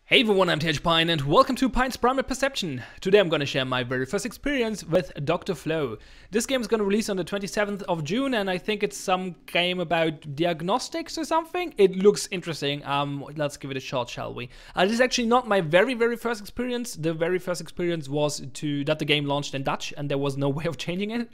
Hey everyone, I'm Pion and welcome to Pion's Primal Perception. Today I'm gonna share my very first experience with Dr. Flow. This game is gonna release on the 27th of June and I think it's some game about diagnostics or something. It looks interesting. Let's give it a shot, shall we? This is actually not my very first experience. The very first experience was that the game launched in Dutch and there was no way of changing it.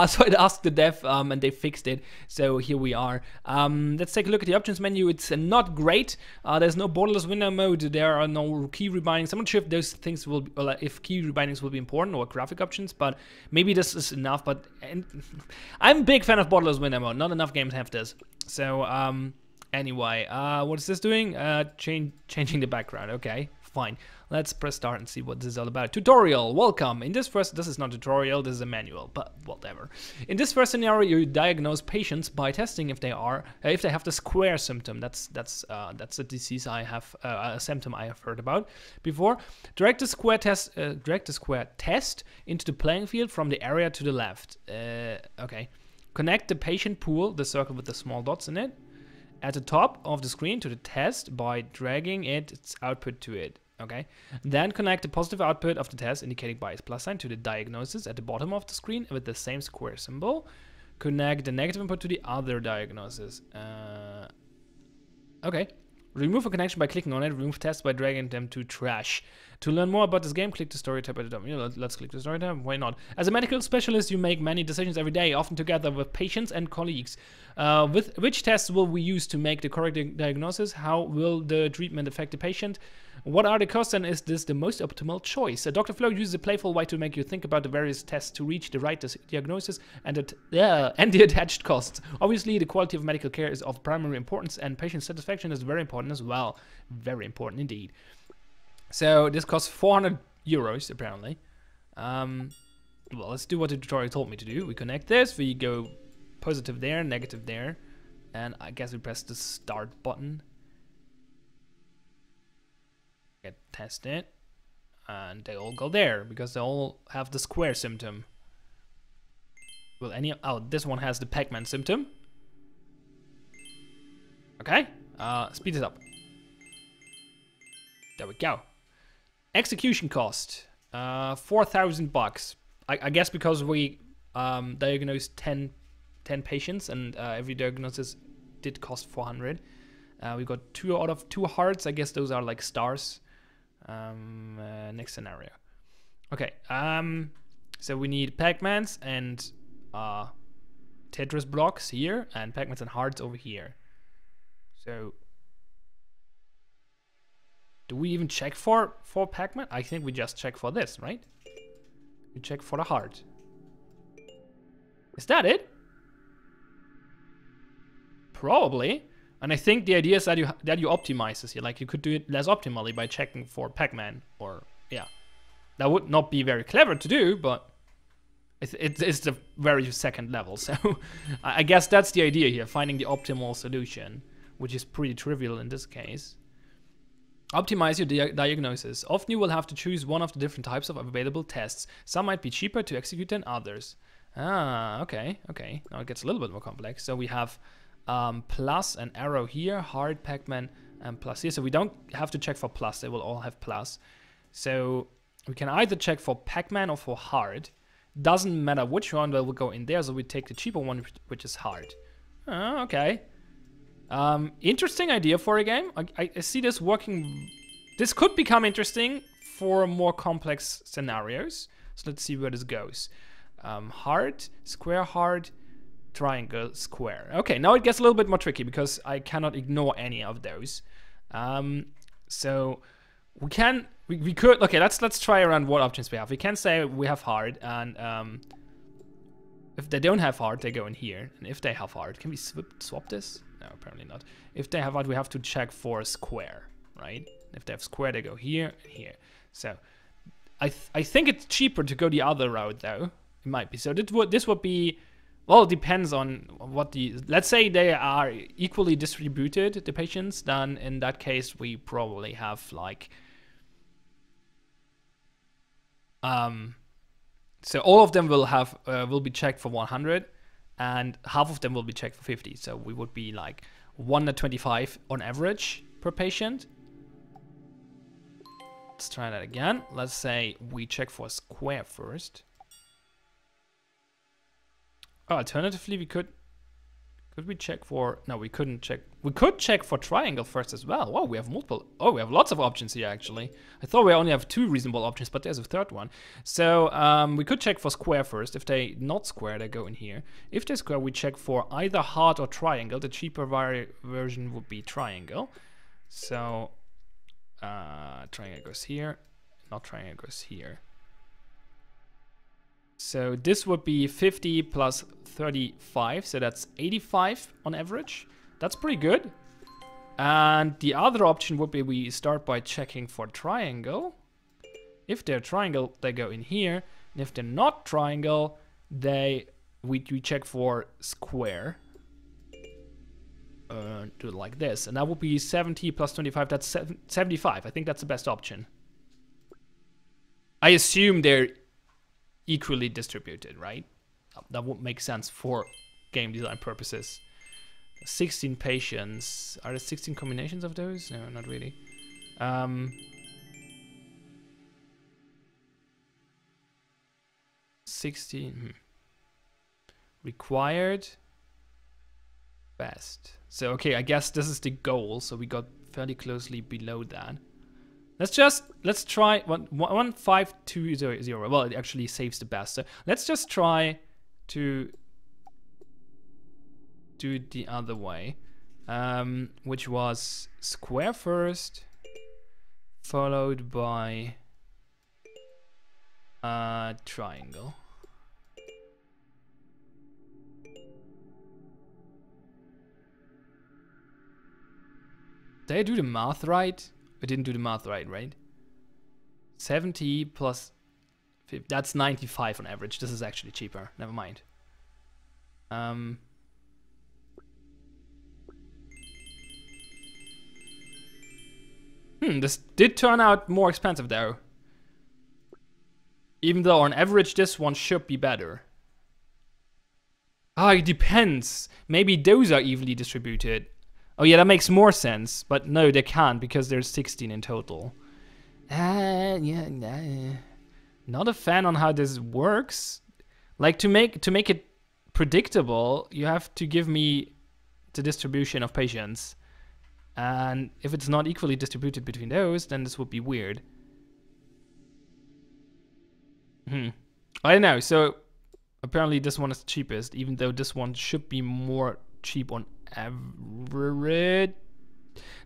So I asked the dev and they fixed it. So here we are. Let's take a look at the options menu. It's not great. There's no borderless window mode. There are no key rebindings. I'm not sure if those things will be, if key rebindings will be important or graphic options, but maybe this is enough. But I'm a big fan of borderless window mode. Not enough games have this. So anyway, what is this doing? Changing the background. Okay, fine. Let's press start and see what this is all about. Tutorial, welcome. This is not a tutorial, this is a manual, but whatever. In this first scenario, you diagnose patients by testing if they have the square symptom. That's a disease I have, a symptom I have heard about before. Direct the square test into the playing field from the area to the left. Okay. Connect the patient pool, the circle with the small dots in it, at the top of the screen to the test by dragging its output to it. Okay. Then connect the positive output of the test indicated by its plus sign to the diagnosis at the bottom of the screen with the same square symbol. Connect the negative input to the other diagnosis. Okay. Remove a connection by clicking on it. Remove tests by dragging them to trash. To learn more about this game, click the story tab at the top. Let's click the story tab. Why not? As a medical specialist, you make many decisions every day, often together with patients and colleagues. With which tests will we use to make the correct diagnosis? How will the treatment affect the patient? What are the costs, and is this the most optimal choice? Dr. Flow uses a playful way to make you think about the various tests to reach the right diagnosis and the attached costs. Obviously, the quality of medical care is of primary importance, and patient satisfaction is very important as well. Very important indeed. So this costs 400 euros apparently. Well, let's do what the tutorial told me to do. We connect this. We go positive there, negative there, and I guess we press the start button. Get tested, and they all go there because they all have the square symptom. Will this one has the Pac-Man symptom. Okay, speed it up. There we go. Execution cost, 4,000 bucks. I guess because we diagnosed 10 patients and every diagnosis did cost 400. We got 2 out of 2 hearts. I guess those are like stars. Next scenario. Okay, so we need Pac-Mans and Tetris blocks here and Pac-Mans and hearts over here. So do we even check for Pac-Man? I think we just check for this, right? We check for the heart. Is that it? Probably. And I think the idea is that you optimize this here. Like you could do it less optimally by checking for Pac-Man, or yeah, that would not be very clever to do, but it's the very second level. So I guess that's the idea here, finding the optimal solution, which is pretty trivial in this case. Optimize your diagnosis. Often you will have to choose one of the different types of available tests. Some might be cheaper to execute than others. Okay. Now it gets a little bit more complex. So we have plus an arrow here, hard, Pac-Man, and plus here. So we don't have to check for plus, they will all have plus. So we can either check for Pac-Man or for hard. Doesn't matter which one, will go in there, so we take the cheaper one, which is hard. Okay. Interesting idea for a game. I see this working. This could become interesting for more complex scenarios. So let's see where this goes. Hard, square, hard, triangle, square. Okay, now it gets a little bit more tricky because I cannot ignore any of those. So we could, okay, let's try around what options we have. We can say we have hard, and if they don't have hard, they go in here. And if they have hard, can we swap this? No, apparently not. If they have hard, we have to check for square, right? If they have square, they go here and here. So I think it's cheaper to go the other route, though. It might be. So this would be. Well, it depends on what let's say they are equally distributed, the patients, then in that case we probably have like, so all of them will be checked for 100 and half of them will be checked for 50. So we would be like 1 at 25 on average per patient. let's try that again. Let's say we check for square first. Oh, alternatively, we could we check for... No, we couldn't check. We could check for triangle first as well. Wow, we have multiple... Oh, we have lots of options here, actually. I thought we only have 2 reasonable options, but there's a third one. So, we could check for square first. If they not square, they go in here. If they're square, we check for either heart or triangle. The cheaper version would be triangle. So, triangle goes here. Not triangle goes here. So this would be 50 plus 35, so that's 85 on average. That's pretty good. And the other option would be we start by checking for triangle. If they're triangle, they go in here. And if they're not triangle, we check for square. Do it like this. And that would be 70 plus 25, that's 75. I think that's the best option. I assume they're equally distributed, right? That would make sense for game design purposes. 16 patients. Are there 16 combinations of those? No, not really. 16. Required. Best. So, okay, I guess this is the goal. So we got fairly closely below that. Let's try 15200. Well, it actually saves the best. So let's just try to do it the other way, which was square first, followed by triangle. Did I do the math right? I didn't do the math right? 70 plus 50, that's 95 on average. This is actually cheaper. Never mind. This did turn out more expensive though. Even though on average this one should be better. Ah, it depends. Maybe those are evenly distributed. Oh yeah, that makes more sense, but no, they can't because there's 16 in total. Yeah, not a fan on how this works. Like to make it predictable, you have to give me the distribution of patients, and if it's not equally distributed between those, then this would be weird. I don't know. So apparently this one is the cheapest, even though this one should be more cheap on average.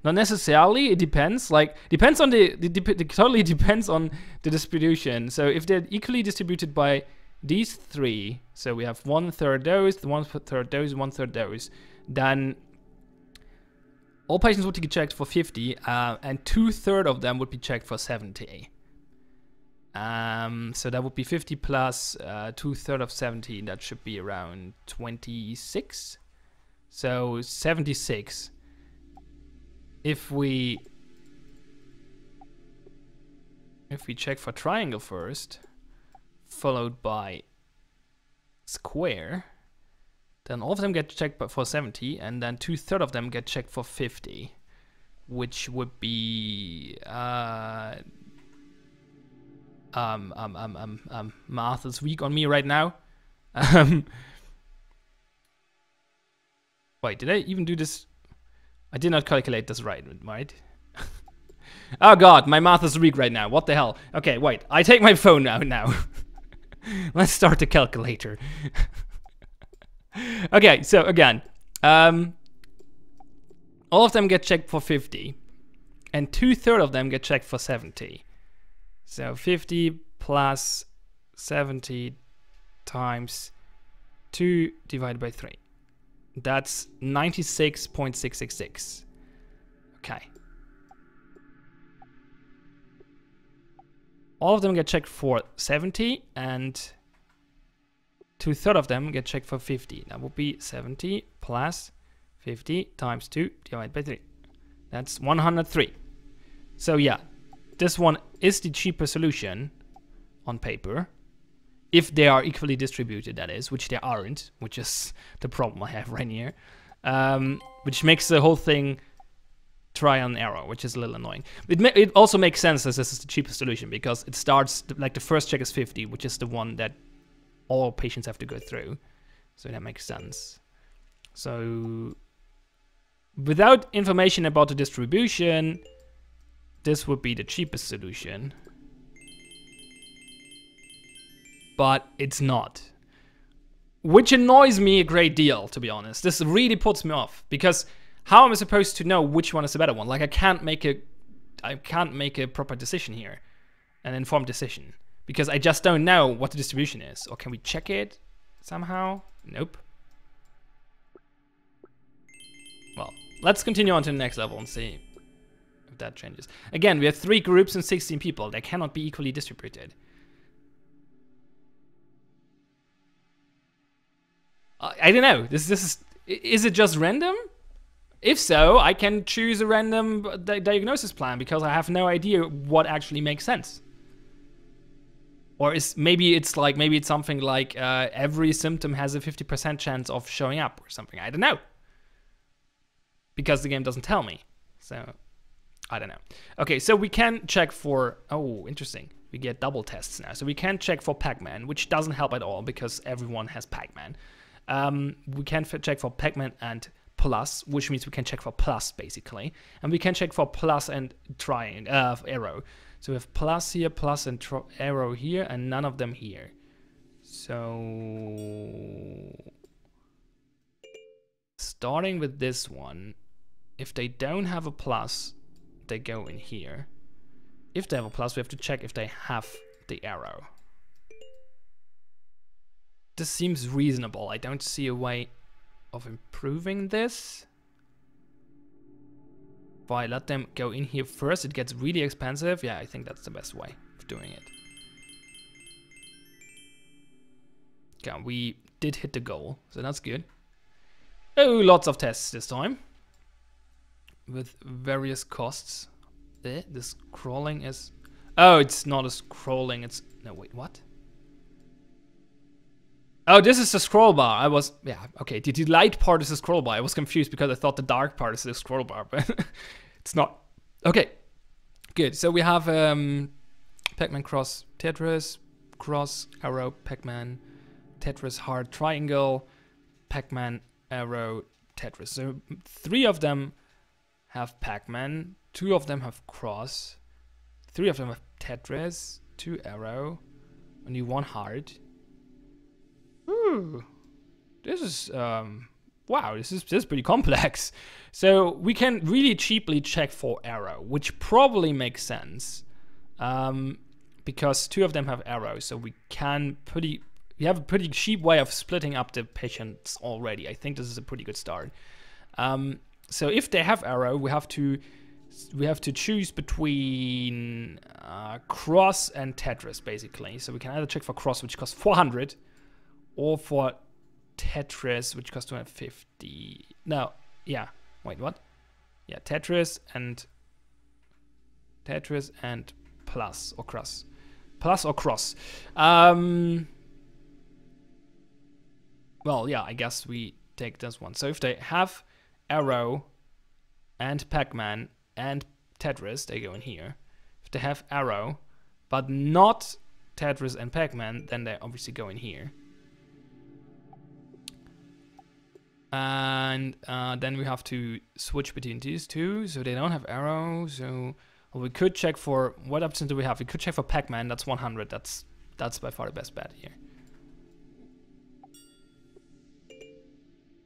Not necessarily, it depends. Like, depends on it totally depends on the distribution. So if they're equally distributed by these 3, so we have 1/3 those, 1/3 those, 1/3 those, then all patients would get checked for 50, and 2/3 of them would be checked for 70. So that would be 50 plus 2/3 of 70, that should be around 26. So 76. If we check for triangle first, followed by square, then all of them get checked for 70, and then 2/3 of them get checked for 50, which would be math is weak on me right now. Wait, did I even do this? I did not calculate this right? Oh god, my math is weak right now. What the hell? Okay, wait. I take my phone now. Let's start the calculator. Okay, so again, all of them get checked for 50, and 2/3 of them get checked for 70. So 50 plus 70 times 2 divided by 3. That's 96.666. Okay. All of them get checked for 70, and 2/3 of them get checked for 50. That would be 70 plus 50 times 2 divided by 3. That's 103. So yeah, this one is the cheaper solution on paper. If they are equally distributed, that is, which they aren't, which is the problem I have right here. Which makes the whole thing try an arrow, which is a little annoying. It also makes sense as this is the cheapest solution because it starts, like the first check is 50, which is the one that all patients have to go through. So that makes sense. So without information about the distribution, this would be the cheapest solution. But it's not. Which annoys me a great deal, to be honest. This really puts me off, because how am I supposed to know which one is the better one? Like, I can't make a proper decision here, an informed decision, because I just don't know what the distribution is. Or can we check it somehow? Nope. Well, let's continue on to the next level and see if that changes. Again, we have 3 groups and 16 people. They cannot be equally distributed. I don't know. Is it just random? If so, I can choose a random diagnosis plan because I have no idea what actually makes sense. Or maybe it's something like every symptom has a 50% chance of showing up or something. I don't know. Because the game doesn't tell me. So, I don't know. Okay, so we can check for... Oh, interesting. We get double tests now. So we can check for Pac-Man, which doesn't help at all because everyone has Pac-Man. We can check for Pac-Man and plus, which means we can check for plus, basically. And we can check for plus and arrow. So we have plus here, plus and arrow here, and none of them here. So... starting with this one, if they don't have a plus, they go in here. If they have a plus, we have to check if they have the arrow. This seems reasonable. I don't see a way of improving this. If I let them go in here first, it gets really expensive. Yeah, I think that's the best way of doing it. Okay, we did hit the goal, so that's good. Oh, lots of tests this time. With various costs. The scrolling is... Oh, it's not a scrolling, it's... No, wait, what? Oh, this is the scroll bar. I was... Yeah, okay, the light part is the scroll bar. I was confused because I thought the dark part is the scroll bar, but it's not. Okay, good. So we have Pac-Man cross Tetris, cross arrow, Pac-Man, Tetris hard triangle, Pac-Man arrow, Tetris. So 3 of them have Pac-Man, 2 of them have cross, 3 of them have Tetris, 2 arrow, only 1 hard. Ooh, this is wow, this is pretty complex. So we can really cheaply check for arrow, which probably makes sense, because 2 of them have arrow, so we have a pretty cheap way of splitting up the patients already. I think this is a pretty good start. So if they have arrow, we have to choose between cross and Tetris, basically. So we can either check for cross, which costs 400, or for Tetris, which costs 250. No, yeah. Wait, what? Yeah, Tetris and plus or cross. Plus or cross. Well, yeah, I guess we take this one. So if they have arrow and Pac-Man and Tetris, they go in here. If they have arrow, but not Tetris and Pac-Man, then they obviously go in here. And then we have to switch between these 2, so they don't have arrow. So well, we could check for, what option do we have? We could check for Pac-Man, that's 100, that's by far the best bet here.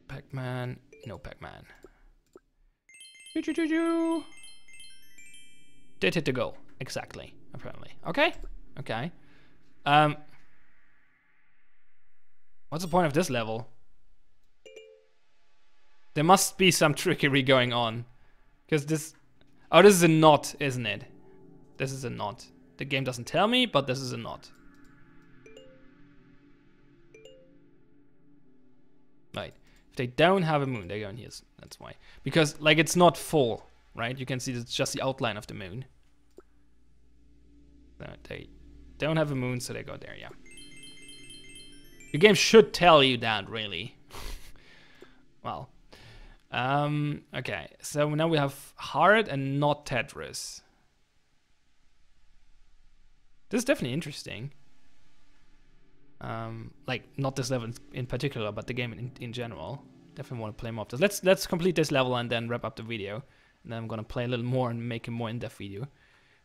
Pac-Man, no Pac-Man. Did hit the goal, exactly, apparently. Okay, okay. What's the point of this level? There must be some trickery going on. Because this... Oh, this is a knot, isn't it? This is a knot. The game doesn't tell me, but this is a knot. Right. If they don't have a moon, they go in here. That's why. Because, like, it's not full, right? You can see it's just the outline of the moon. So they don't have a moon, so they go there, yeah. The game should tell you that, really. Well... Okay, so now we have hard and not Tetris. This is definitely interesting. Like not this level in particular, but the game in general. Definitely want to play more of this. Let's complete this level and then wrap up the video. And then I'm gonna play a little more and make a more in-depth video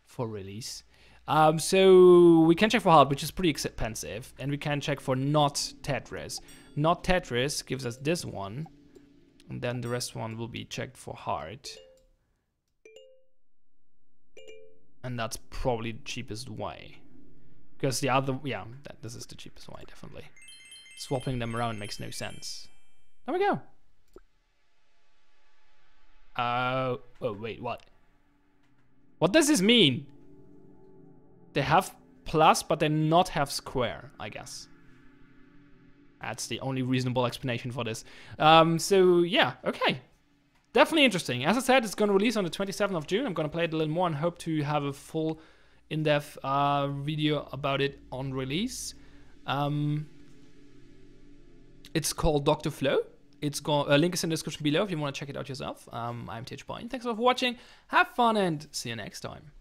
for release. So we can check for hard, which is pretty expensive, and we can check for not Tetris. Not Tetris gives us this one, and then the rest one will be checked for hard. And that's probably the cheapest way. Because the other, yeah, this is the cheapest way, definitely. Swapping them around makes no sense. There we go. Oh, wait, what? What does this mean? They have plus, but they not have square, I guess. That's the only reasonable explanation for this. So yeah, okay. Definitely interesting. As I said, it's going to release on the 27th of June. I'm going to play it a little more and hope to have a full in-depth video about it on release. It's called Dr. Flow. It's got a link is in the description below if you want to check it out yourself. I'm THBoy. Thanks a lot for watching. Have fun and see you next time.